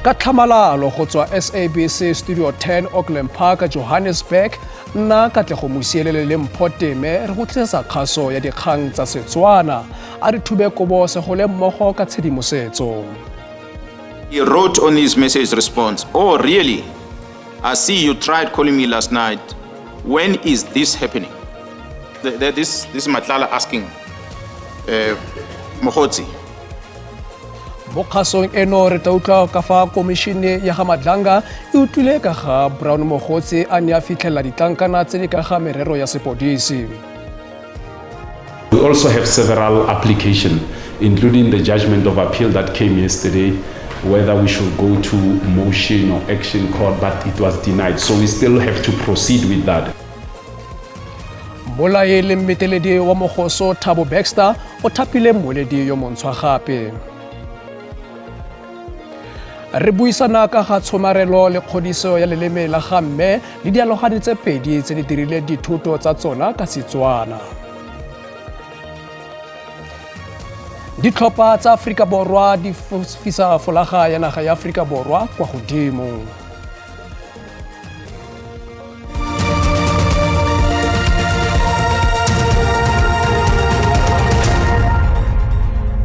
Ka tlhamalalo go tswa SABC Studio 10 Auckland Park, Johannesburg, nna Katlego Musielele le Mpho Teme re go tlisa kgaso ya dikgang tsa Setswana a re thube kobo segole mmogo ka tshedimosetso. He wrote on his message response, "Oh, really? I see you tried calling me last night. When is this happening?" This is Matlala asking Mokgotsi. Mo kgasong eno re tla utlwa ka fa komishene ya ga Madlanga e utlwile ka ga Brown Mokgotsi a ne a fitlhela ditlankana tse di ka ga merero ya sepodisi. We also have several applications, including the judgment of appeal that came yesterday, whether we should go to motion or action court, but it was denied. So we still have to proceed with that. Molae le mmeteledi wa Mogoso Thabo Baxter o thapile mmoledi yo montshwa gape. Re buisana ka ga tshomarelo le kgodiso ya leleme la ga mme le dialogane tse pedi tse di dirile dithuto tsa tsona ka Setswana. Ditlhopha tsa Afrika Borwa di fisa folaga ya naga ya Afrika Borwa kwa godimo.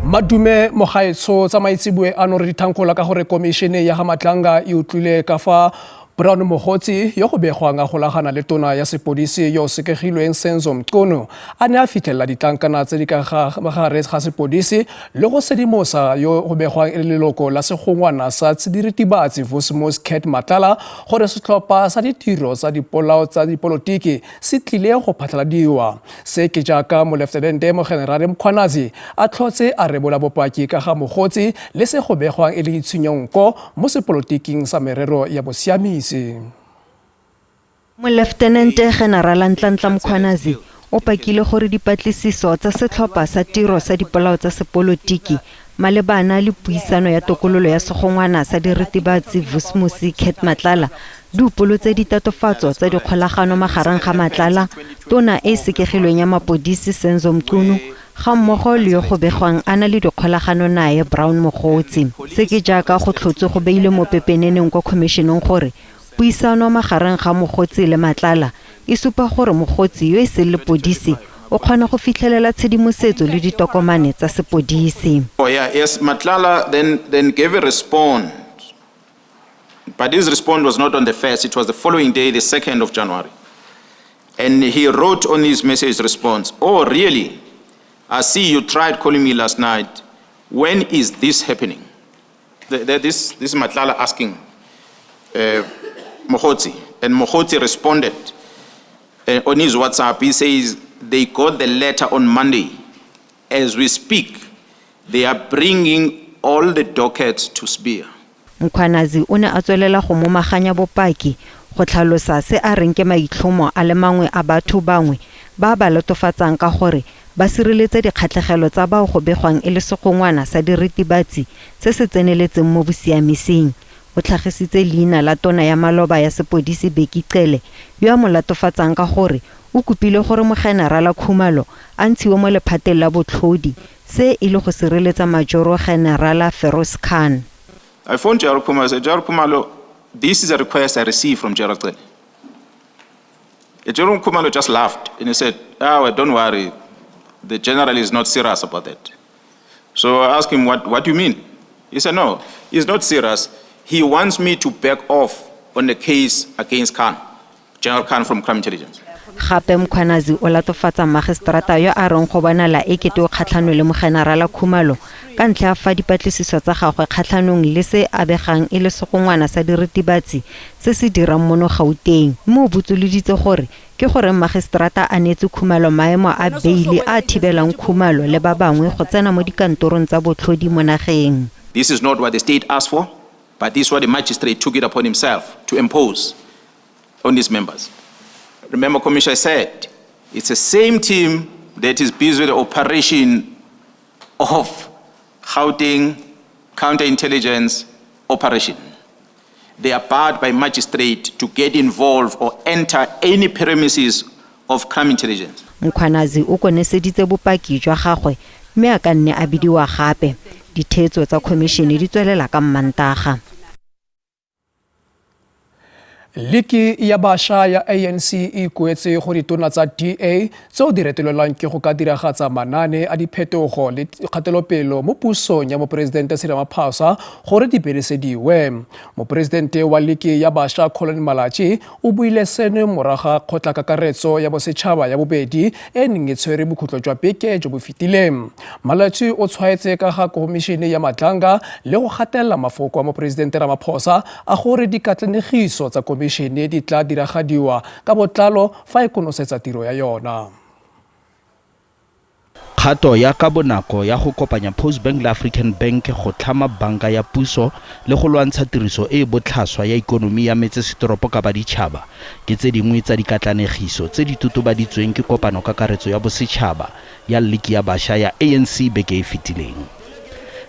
Madume mogaetsho tsa maitsibwe ano re dithankgola ka gore komishene ya ga Madlanga e utlwile ka fa Brown Mokgotsi yo go begwang a golagana le tona ya sepodisi yo sekegilweng Senzo Mchunu a ne a fitlhela ditlankana tse di ka gare ga sepodisi le go sedimosa yo go begwang e le leloko la segongwana sa Tsediritibatsi Vosmos Cat Matala gore setlhopha sa ditiro tsa dipolao tsa dipolotiki se tlile go phatlaladiwa. Se ke jaaka Moletenente Mogenerale Mkhwanazi a tlhotse a rebola bopaki ka ga Mokgotsi le se go begwang e le itshwenyonko mo sepolotiking sa merero ya bosiamisi. Moletenente General Nhlanhla Mkhwanazi o pakile gore dipatlisiso tsa setlhopha sa tiro sa dipolao tsa sepolotiki malebana le puisano ya tokololo ya segongwana sa diritibatsi Vosmos Cat Matala di upolotse ditatofatso tsa dikgolagano magareng ga Matlala, tona e sekegilweng ya mapodisi Senzo Mchunu, ga mmogo le yo go begwang a na le dikgolagano nae Brown Mokgotsi. Se ke jaaka go tlhotswe go beile mo pepeneneng kwa komisheneng gore puisano magareng ga Mokgotsi le Matlala e supa gore Mokgotsi yo e se le podisi o kgona go fitlhelela tshedimosetso le ditokomane tsa sepodisi. Oh yeah, yes, Matlala then gave a response. But his response was not on the 1st, it was the following day, the 2nd of January. And he wrote on his message response, "Oh, really? I see you tried calling me last night. When is this happening?" This is Matlala asking Mokgotsi, and Mokgotsi responded on his WhatsApp. He says, "They got the letter on Monday. As we speak, they are bringing all the dockets to Spear." Mkhwanazi o ne a tswelela go momaganya bopaki go tlhalosa se a reng ke maitlhomo a le mangwe a batho bangwe ba ba lotofatsang ka gore ba sireletse dikgatlhegelo tsa bao go begwang e le segongwana sa diritibatsi se se tseneletseng mo bosiamising. O tlhagisitse leina la tona ya maloba ya sepodisi Bheki Cele yo a mo latofatsang ka gore o kopile gore Mogenerala Khumalo a ntshiwe mo lephateng la botlhodi se e le go sireletsa Majoro Generala Feroz Khan. I phoned General Khumalo, I said, "General Khumalo, this is a request I received from General Cele." General Khumalo just laughed and he said, "Oh, don't worry, the general is not serious about that." So I asked him, what do you mean? He said, "No, he's not serious. He wants me to back off on the case against Khan, General Khan from Crime Intelligence." Gape Mkhwanazi o latofatsa magistrata yo a reng go bonala ekete o kgatlhanong le Mogenerala Khumalo ka ntlha ya fa dipatlisiso tsa gagwe kgatlhanong le se a begang e le segongwana sa diritibatsi se se dirang mono Gauteng. Mo botsoloditse gore ke gore magistrata a netse Khumalo maemo a beile a thibelang Khumalo le ba bangwe go tsena mo dikantorong tsa botlhodi mo nageng. This is not what the state asked for, but this is what the magistrate took it upon himself to impose on his members. Remember, Commissioner said, it's the same team that is busy with the operation of Gauteng counterintelligence operation. They are barred by magistrate to get involved or enter any premises of crime intelligence. Mkhwanazi o koneseditse bopaki jwa gagwe mme a ka nne a bidiwa gape. Dithetso tsa komishene di tswelela ka Mmantaga. Liki ya bašwa ya ANC e kuetse go ditona tsa DA tseo di retelelwang ke go ka diragatsa manane a diphetogo le kgatelopele mo pusong ya moporesidente Cyril Ramaphosa gore di beresediwe. Moporesidente wa Liki ya bašwa Colin Malatsi o buile seno moraga kgotlatshekelo ya bosetšhaba ya bobedi e neng e tshwere bokhutlo jwa beke jo bo fetileng. Malatsi o tshwaetse ka ga komišene ya Matlanga le go gatelela mafoko a moporesidente Ramaphosa a gore dikatlanegiso tsa komišene di tla diragadiwa ka botlalo fa e konosetsa tiro ya yona. Kgato ya ka bonako ya go kopanya Postbank le African Bank go tlhama banka ya puso le go lwantsha tiriso e botlhaswa ya ikonomi ya metsesetoropo ka baditšhaba ke tse dingwe tsa dikatlanegiso tse di totobaditsweng ke kopano kakaretso ya bosetšhaba ya Liki ya bašwa ya ANC beke e fetileng.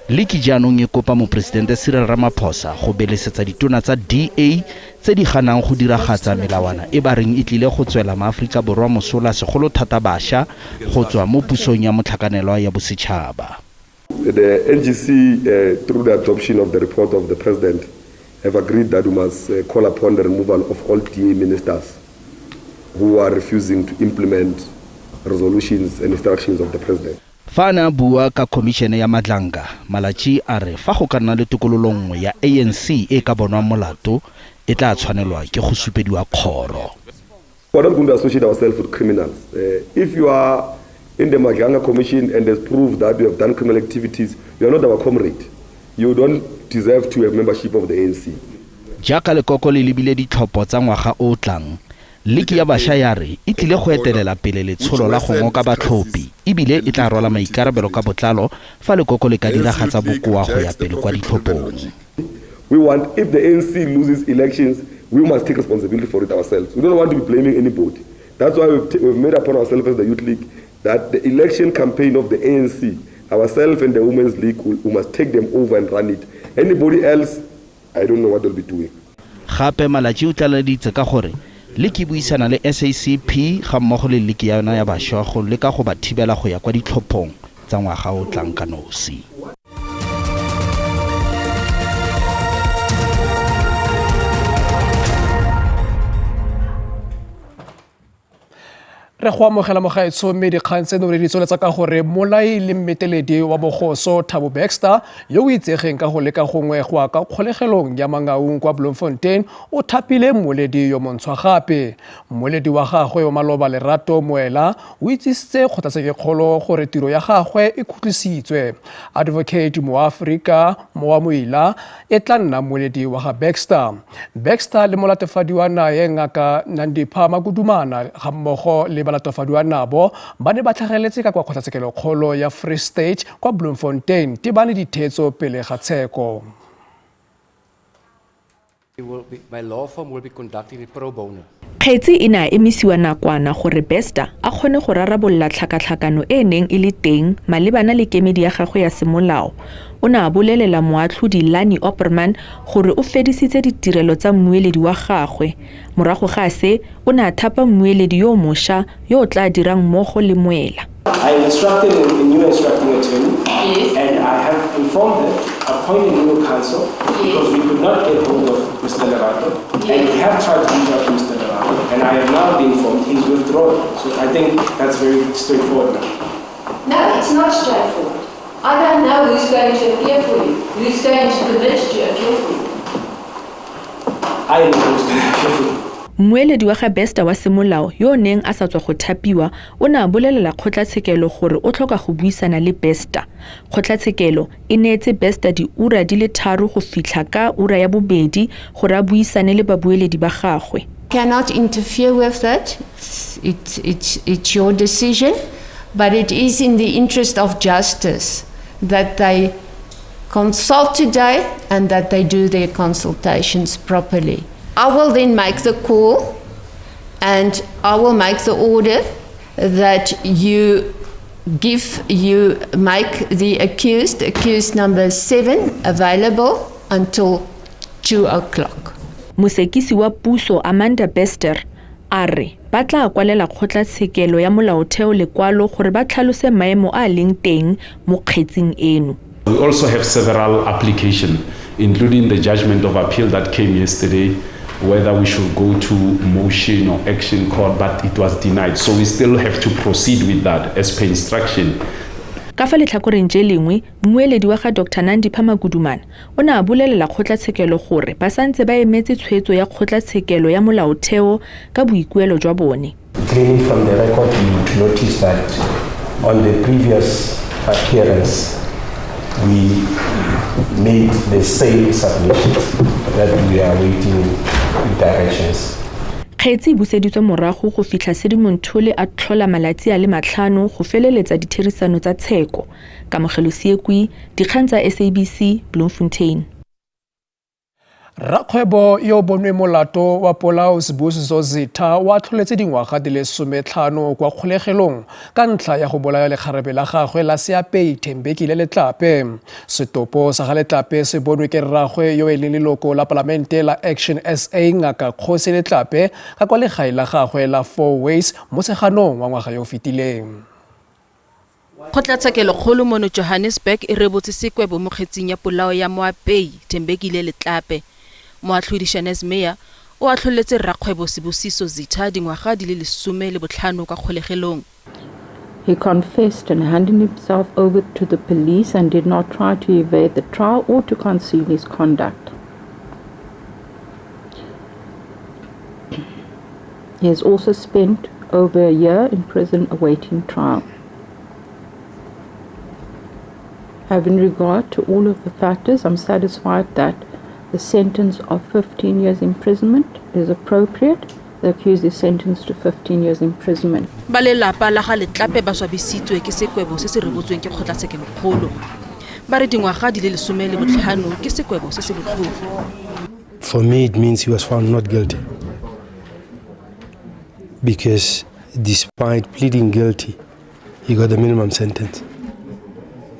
Liki jaanong e kopa moporesidente Cyril Ramaphosa go belesetsa ditona tsa DA tse di ganang go diragatsa melawana e ba reng e tlile go tswela maAforika Borwa mosola segolo thata bašwa go tswa mo pusong ya motlhakanelwa ya bosetšhaba. The NGC, through the adoption of the report of the president, have agreed that we must call upon the removal of all DA ministers who are refusing to implement resolutions and instructions of the president. Fa na bua ka komišene ya Matlanga, Malatsi a re fa go ka nna le tokololo nngwe ya ANC e ka bonwa molato e tla tshwanelwa ke go supediwa kgoro. We are not going to associate ourselves with criminals. If you are in the Matlanga Commission and there's proof that you have done criminal activities, you are not our comrade. You don't deserve to have membership of the ANC. Jaaka lekoko le lebile ditlhopho tsa ngwaga o tlang, Liki ya bašwa ya re e tlile go etelela pele letsholo la go ngoka batlhophi ebile e tla rwala maikarabelo ka botlalo fa lekoko le ka diragatsa bokoa go ya pele kwa ditlhophong. We want, if the ANC loses elections, we must take responsibility for it ourselves. We don't want to be blaming anybody. That's why we've made upon ourselves as the Youth League that the election campaign of the ANC, ourselves and the Women's League, we must take them over and run it. Anybody else, I don't know what they'll be doing. Gape Malatsi o tlaleditse ka gore Liki buisana le SACP ga mmogo le Liki ya yona ya bašwa go leka go ba thibela go ya kwa ditlhophong tsa ngwaga o tlang ka nosi. Re go amogela mogaetsho mme dikgang tseno re di tsweletsa ka gore molai le mmeteledi wa bogoso Thabo Baxter yo o itsegeng ka go leka go ngwegwa ka kgolegelong ya Mangaung kwa Bloemfontein o thapile mmoledi yo montshwa gape. Mmoledi wa gagwe wa maloba Lerato Moela o itsisitse kgotlatshekelo gore tiro ya gagwe e khutlisitswe. Advocate moAforika Moila e tla nna mmoledi wa ga Baxter. Baxter le molatofadiwa nae Ngaka Nandipha Makudumana ga mmogo le balatofadiwa nabo ba ne ba tlhageletse ka kwa kgotlatshekelo ya Free State kwa Bloemfontein te bane dithetso pele ga tsheko. My law firm will be conducting it pro bono. Kgetsi ina emisiwa nakwana gore Baxter a kgone go rarabolla tlhakatlhakano e neng e le teng malebana le kemedi ya gagwe ya semolao. O ne a bolelela moatlhodi Lani Opperman gore o fedisitse ditirelo tsa mmueledi wa gagwe. Morago ga se o ne a thapa mmueledi yo mošwa yo o tla dirang mmogo le Moela. I instructed a new instructing attorney, yes, and I have informed them, appointed a new counsel, yes, because we could not get hold of Mr. Lerato, yes, and we have tried to reach out to Mr. Lerato, and I have now been informed he's withdrawn. So I think that's very straightforward now. No, it's not straightforward. I don't know who's going to appear for you, who's going to commit to appear for you. I know who's going to appear for you. Mmueledi wa ga Baxter wa semolao yo neng a sa tswa go thapiwa o ne a bolelela kgotlatshekelo gore o tlhoka go buisana le Baxter. Kgotlatshekelo e neetse Baxter diura di le 3 go fitlha ka ura ya bobedi gore a buisane le babueledi ba gagwe. Cannot interfere with that. It's your decision, but it is in the interest of justice that they consult today and that they do their consultations properly. I will then make the call and I will make the order that you make the accused number 7 available until 2 o'clock. Mosekisi wa puso Amanda Bester a re ba tla kwalela kgotlatshekelo ya molaotheo lekwalo gore ba tlhalose maemo a leng teng mo kgetseng eno. We also have several applications, including the judgment of appeal that came yesterday, whether we should go to motion or action court, but it was denied. So we still have to proceed with that as per instruction. Ka fa letlhakoreng je lengwe mmueledi wa ga Dr Nandi Phamagodumana o ne a bolelela kgotlatshekelo gore ba santse ba emetse tshwetso ya kgotlatshekelo ya molaotheo ka boikuelo jwa bone. Gleaning from the record, you would notice that on the previous appearance, we made the same submissions that we are waiting directions. Kgetsi buseditswe morago go fitlha Sedimonthole a tlhola malatsi a le 5 go feleletsa ditherisano tsa tsheko. Kamogelo Siekwi, dikgang tsa SABC, Bloemfontein. Rakgwebo yo bonwe molato wa Polao Sibusiso Zitha wa tlholetse dingwaga di le 15 kwa kgolegelong ka ntlha ya go bolaya lekgarebe la gagwe la Seapei Thembekile Letlape. Setopo sa ga Letlape se bonwe ke rragwe yo e leng leloko la palamente la Action SA Ngaka Kgosi Letlape ka kwa legae la gagwe la Four Ways mo seganong wa ngwaga yo fetileng. Kgotlatshekelo kgolo mono Johannesburg e rebotse sekwebo mo kgetseng ya polao ya Moapei Thembekile Letlape. Moatlhodi Shanez Meya o atlholetse rrakgwebo Sibusiso Zitha dingwaga di le 15 kwa kgolegelong. He confessed and handed himself over to the police and did not try to evade the trial or to conceal his conduct. He has also spent over a year in prison awaiting trial. Having regard to all of the factors, I'm satisfied that the sentence of 15 years imprisonment is appropriate. The accused is sentenced to 15 years imprisonment. Balelapa la ga Letlape ba swabisitswe ke sekwebo se se rebotsweng ke kgotlatshekelo kgolo. Ba re dingwaga di le 15 ke sekwebo se se botlhofo. For me, it means he was found not guilty. Because despite pleading guilty, he got the minimum sentence.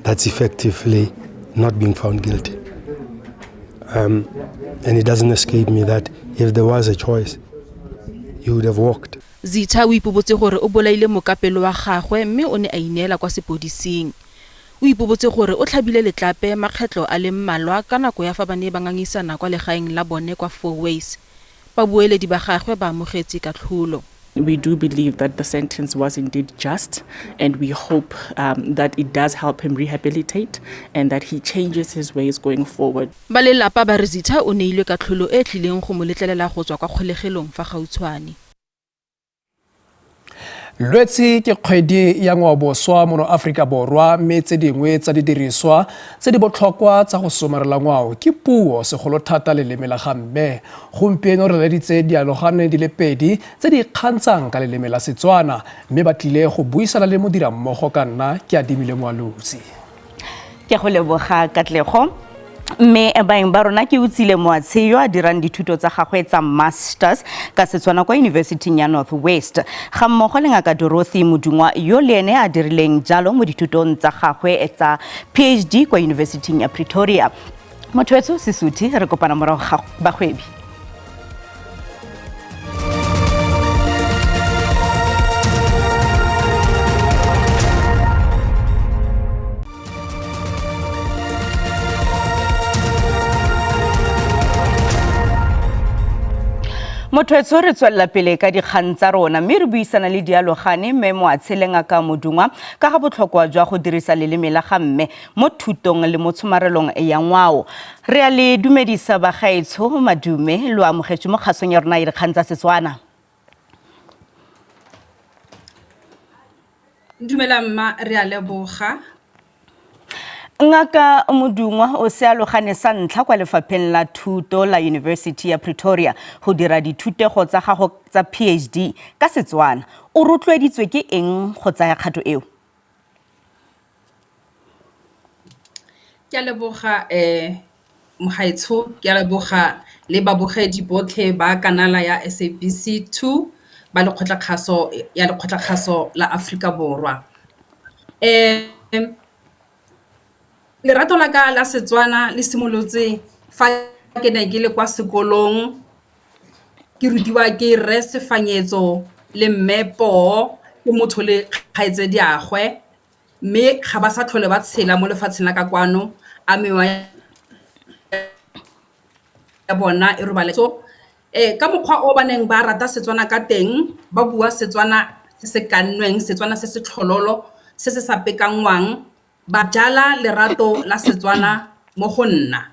That's effectively not being found guilty. And it doesn't escape me that if there was a choice, he would have walked. Zitha o ipobotse gore o bolaile mokapelo wa gagwe mme o ne a inela kwa sepodising. O ipobotse gore o tlhabile Letlape makgetlo a le mmalwa ka nako ya fa bane ba ngangisana kwa legaeng la bone kwa Four Ways. Babueledi ba gagwe ba amogetse katlholo. We do believe that the sentence was indeed just, and we hope that it does help him rehabilitate and that he changes his ways going forward. Balelapa ba re Zitha o neilwe katlholo e tlileng go mo letlelela go tswa kwa kgolegelong fa gautshwane. Lwetsi ke kgwedi ya ngwaoboswa mono Afrika Borwa mme tse dingwe tsa didiriswa tse di botlhokwa tsa go somarela ngwao ke puo segolo thata leleme la gamme. Gompieno re leditse dialogane di le 2 tse di kgantshang ka leleme la Setswana mme ba tlile go buisana le modirammogo ka nna ke Adimile Moalosi. Ke go leboga Katlego. Mme baeng ba rona ke utsile Moatshe yo a dirang dithuto tsa gagwe tsa masters ka Setswana kwa University ya North West ga mmogo le Ngaka Dorothy Modungwa yo le ene a dirileng jalo mo dithutong tsa gagwe tsa PhD kwa University ya Pretoria. Mothoetso Sisuthi re kopana morago ga bagwebi. Mothoetso re tswella pele ka dikgang tsa rona mme re buisana le dialogane mme Moatshe le Ngaka Modungwa ka ga botlhokwa jwa go dirisa leleme la gamme mo thutong le mo tshomarelong ya ngwao. Re a le dumedisa bagaetsho madume lo amogetse mo kgasong ya rona ya dikgang tsa Setswana. Dumela mma re a leboga. Ngaka Modungwa o se alogane sa ntlha kwa lefapheng la thuto la University ya Pretoria go dira dithutego tsa gago tsa PhD ka Setswana. O rotloeditswe ke eng go tsaya kgato eo? Ke a leboga mogaetsho, ke a leboga le babogedi botlhe ba kanala ya SABC2 ba lekgotlakgaso ya lekgotlakgaso la Afrika Borwa. Lerato la ka la Setswana le simolotse fa ke ne ke le kwa sekolong ke rutiwa ke Rre Sefanyetso le Mmepo ke motho le kgaitsedi agwe mme ga ba sa tlhole ba tshela mo lefatsheng la ka kwano a mewa ya bona e robale so ka mokgwa o ba neng ba rata Setswana ka teng ba bua Setswana se se kannweng Setswana se se tlhololo se se sa pekangwang ba jala lerato la Setswana mo go nna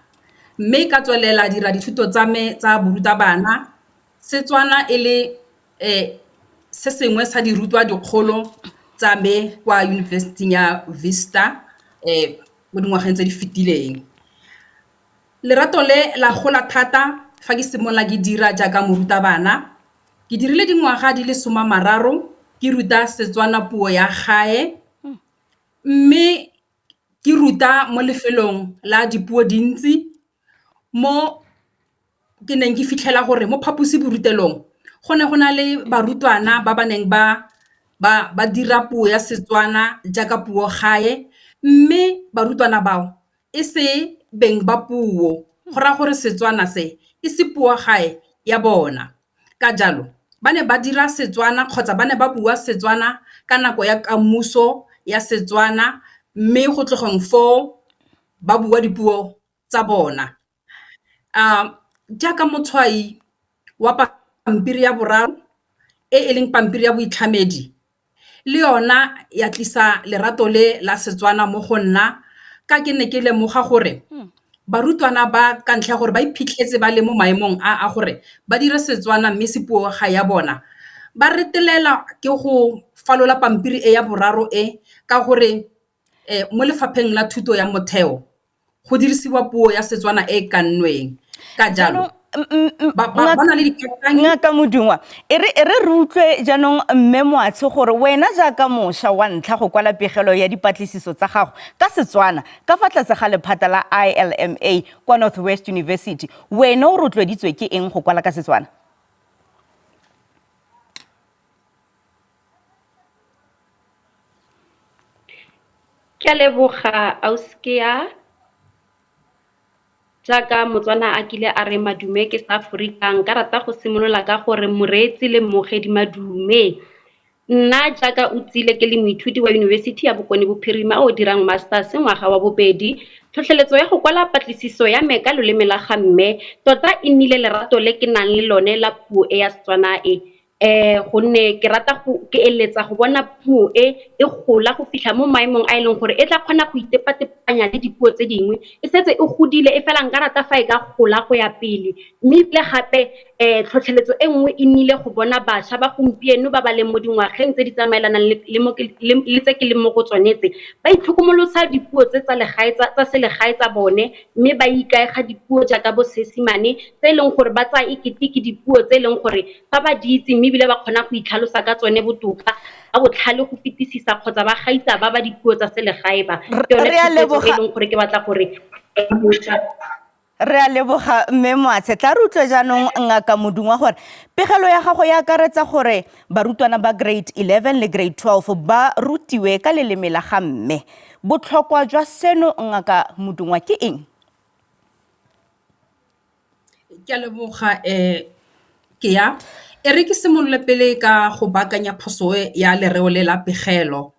mme ka tswelela dira dithuto tsa me tsa borutabana Setswana e le se sengwe sa dirutwa dikgolo tsa me kwa University ya Vista mo dingwageng tse di fetileng. Lerato le la gola thata fa ke simolla ke dira jaaka morutabana ke dirile dingwaga di le 13 ke ruta Setswana puo ya gae mme ke ruta mo lefelong la dipuo dintsi mo ke neng ke fitlhela gore mo phaposiborutelong go ne go na le barutwana ba ba neng ba dira puo ya Setswana jaaka puo gae mme barutwana bao e se beng ba puo go ra gore Setswana se e se puo gae ya bona ka jalo ba ne ba dira Setswana kgotsa ba ne ba bua Setswana ka nako ya kamuso ya Setswana mme go tlogong fo ba bua dipuo tsa bona jaaka motshwai wa pampiri ya boraro e leng pampiri ya boitlhamedi le yona ya tlisa lerato le la Setswana mo go nna ka ke ne ke lemoga gore barutwana ba ka ntlha gore ba iphitlhetse ba le mo maemong a gore ba dire Setswana mme se puo ga ya bona ba retelela ke go falola pampiri ya boraro ka gore mo lefapheng la thuto ya motheo go dirisiwa puo ya Setswana kannweng ka jalo Ngaka Modungwa e re utlwe jaanong mme Moatshe gore wena jaaka mošwa wa ntlha go kwala pegelo ya dipatlisiso tsa gago ka Setswana ka fa tlase ga lephata la ILMA kwa Northwest University wena o rotloeditswe ke eng go kwala ka Setswana? Ke a leboga Auskia jaaka Motswana a kile a re madume ke sa Aforika nka rata go simolola ka gore moreetsi le mmogedi madume nna jaaka o tsile ke le moithuti wa University ya Bokone Bophirima o dirang masters ngwaga wa bobedi tlhotlheletso ya go kwala patlisiso ya me ka loleme la ga mme tota e nnile lerato le ke nang le lone la puo ya Setswana gonne ke rata go ke eletsa go bona puo e gola go fitlha mo maemong a leng gore e tla kgona go itepatepanya le dipuo tse dingwe e setse e godile e fela nka rata fa e ka gola go ya pele mme le gape tlhotlheletso e nngwe e nnile go bona bašwa ba gompieno ba ba leng mo dingwageng tse di tsamaelanang le tse ke leng mo go tsonetse ba itlhokomolosa dipuo tse tsa selegae tsa bone mme ba ikaega dipuo jaaka bo Seesimane tse e leng gore ba tsa ekete ke dipuo tse e leng gore ba ba di itse mme bile ba kgona go itlhalosa ka tsone botoka a botlhale go fetisisa kgotsa ba gaisa ba dipuo tsa selegae ba ke yone e leng gore ke batla gore re a leboga mme Moatshe tla re utlwe jaanong Ngaka Modungwa gore pegelo ya gago ya akaretsa gore barutwana ba grade 11 le grade 12 ba rutiwe ka leleme la ga mme botlhokwa jwa seno Ngaka Modungwa ke eng? Ke a leboga ke ya e re ke simolole pele ka go baakanya phoso ya lereo le la pegelo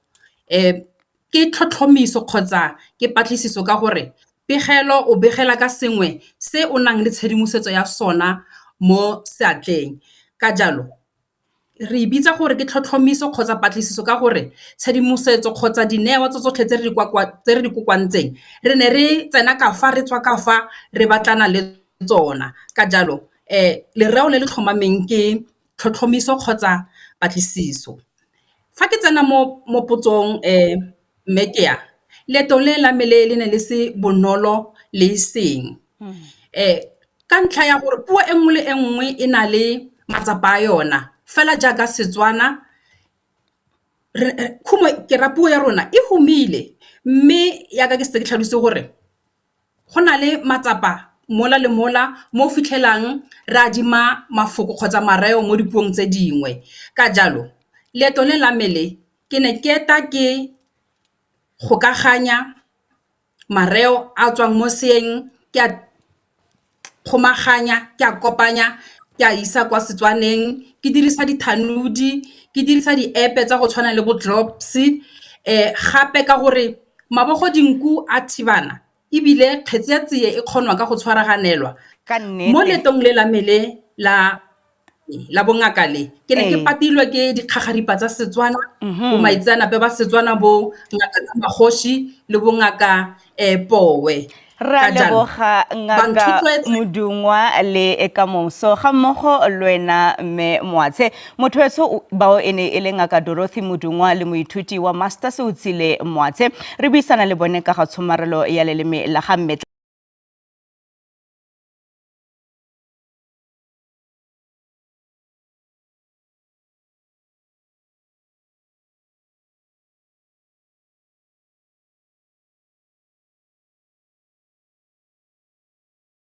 ke tlhotlhomiso kgotsa ke patlisiso ka gore pegelo o begela ka sengwe se o nang le tshedimosetso ya sona mo seatleng ka jalo re bitsa gore ke tlhotlhomiso kgotsa patlisiso ka gore tshedimosetso kgotsa dineo tse tsotlhe tse re di kokwantseng re ne re tsena ka fa re tswa ka fa re batlana le tsona ka jalo lereo le le tlhomameng ke tlhotlhomiso kgotsa patlisiso fa ke tsena mo potsong Mekea leeto le la mele le ne le se bonolo le seng ka ntlha ya gore puo e nngwe le e nngwe e na le matsapa a yona fela jaaka Setswana ke ra puo ya rona e humile mme ya ka ke se ke tlhalose gore go na le matsapa mola le mola mo fitlhelang re adima mafoko kgotsa mareo mo dipuong tse dingwe ka jalo leeto le la mele ke ne ke eta ke go kaganya mareo a tswang mo seeng ke a kgomaganya ke a kopanya ke a isa kwa Setswaneng ke dirisa dithanodi ke dirisa di-app tsa go tshwana le bo Drops gape ka gore mabogo dinku a thibana ebile kgetse ya tsie e kgonwa ka go tshwaraganelwa mo letong le la mele la bongaka le ke ne ke patilwe ke dikgagaripa tsa Setswana bo maitseanape ba Setswana bo ngaka tsa magoshi le bo ngaka Powe ra leboga ngaka Modungwa le Kamoso ga mmogo lwena mme Moatshe motho wetso bao ene e le ngaka Dorothy Modungwa le moithuti wa masters o tsile Moatshe re buisana le bone ka ga tshomarelo ya leleme la ga